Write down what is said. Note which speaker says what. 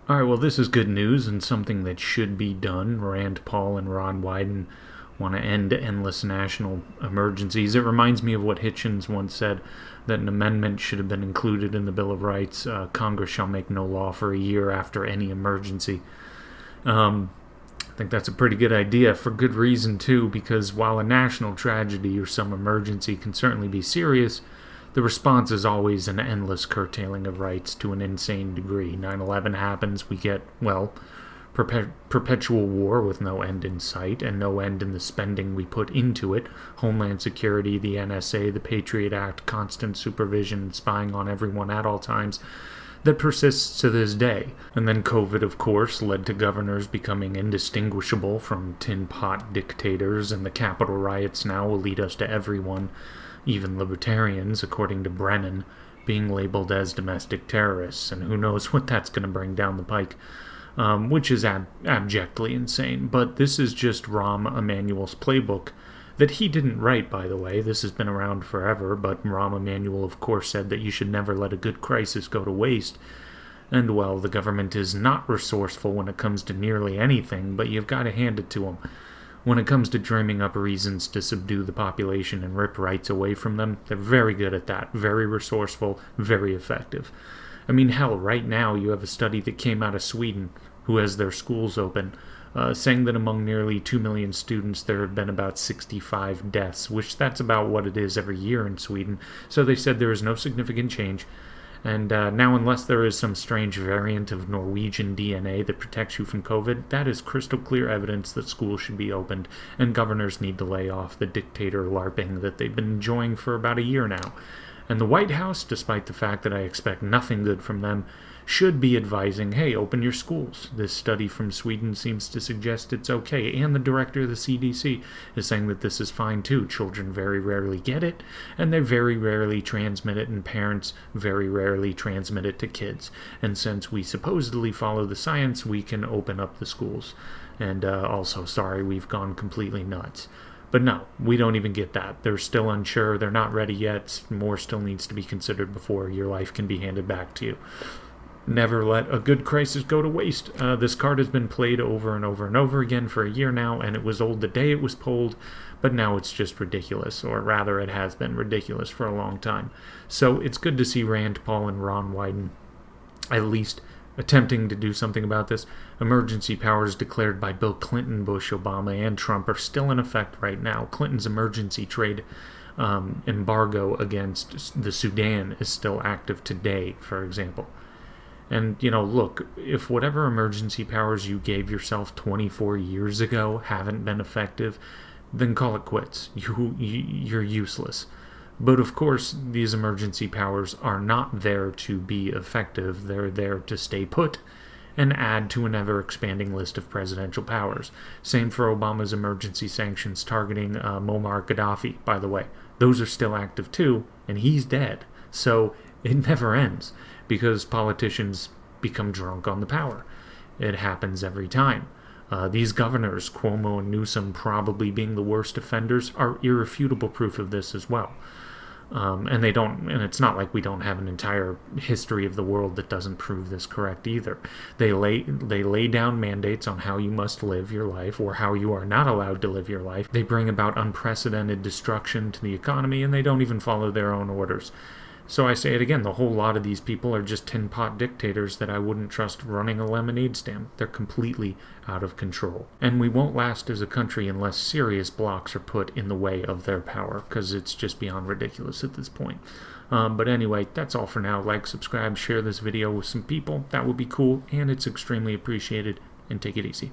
Speaker 1: All right, well, this is good news and something that should be done. Rand Paul and Ron Wyden want to end endless national emergencies. It reminds me of what Hitchens once said, that an amendment should have been included in the Bill of Rights. Congress shall make no law for a year after any emergency. I think that's a pretty good idea, for good reason, too, because while a national tragedy or some emergency can certainly be serious, the response is always an endless curtailing of rights to an insane degree. 9/11 happens, we get, well, perpetual war with no end in sight and no end in the spending we put into it. Homeland Security, the NSA, the Patriot Act, constant supervision, spying on everyone at all times, that persists to this day. And then COVID, of course, led to governors becoming indistinguishable from tin pot dictators, and the Capitol riots now will lead us to everyone, even libertarians, according to Brennan, being labeled as domestic terrorists, and who knows what that's going to bring down the pike, which is abjectly insane. But this is just Rahm Emanuel's playbook that he didn't write, by the way. This has been around forever, but Rahm Emanuel, of course, said that you should never let a good crisis go to waste. And, well, the government is not resourceful when it comes to nearly anything, but you've got to hand it to them. When it comes to dreaming up reasons to subdue the population and rip rights away from them, they're very good at that. Very resourceful, very effective. I mean, hell, right now you have a study that came out of Sweden, who has their schools open, saying that among nearly 2 million students there have been about 65 deaths, which that's about what it is every year in Sweden. So they said there is no significant change. And now, unless there is some strange variant of Norwegian DNA that protects you from COVID, that is crystal clear evidence that schools should be opened, and governors need to lay off the dictator LARPing that they've been enjoying for about a year now. And the White House, despite the fact that I expect nothing good from them, should be advising, hey, open your schools. This study from Sweden seems to suggest it's okay, and the director of the CDC is saying that this is fine too. Children very rarely get it, and they very rarely transmit it, and parents very rarely transmit it to kids. And since we supposedly follow the science, we can open up the schools. And also, sorry, we've gone completely nuts. But no, we don't even get that. They're still unsure. They're not ready yet. More still needs to be considered before your life can be handed back to you. Never let a good crisis go to waste. This card has been played over and over and over again for a year now, and it was old the day it was pulled, but now it's just ridiculous, or rather it has been ridiculous for a long time. So it's good to see Rand Paul and Ron Wyden at least attempting to do something about this. Emergency powers declared by Bill Clinton, Bush, Obama, and Trump are still in effect right now. Clinton's emergency trade embargo against the Sudan is still active today, for example. And, look, if whatever emergency powers you gave yourself 24 years ago haven't been effective, then call it quits. You're useless. But of course, these emergency powers are not there to be effective. They're there to stay put and add to an ever-expanding list of presidential powers. Same for Obama's emergency sanctions targeting Muammar Gaddafi, by the way. Those are still active too, and he's dead. So it never ends, because politicians become drunk on the power. It happens every time. These governors, Cuomo and Newsom probably being the worst offenders, are irrefutable proof of this as well. And it's not like we don't have an entire history of the world that doesn't prove this correct either. They lay down mandates on how you must live your life, or how you are not allowed to live your life. They bring about unprecedented destruction to the economy, and they don't even follow their own orders. So I say it again, the whole lot of these people are just tin pot dictators that I wouldn't trust running a lemonade stand. They're completely out of control. And we won't last as a country unless serious blocks are put in the way of their power, because it's just beyond ridiculous at this point. But anyway, that's all for now. Like, subscribe, share this video with some people. That would be cool, and it's extremely appreciated. And take it easy.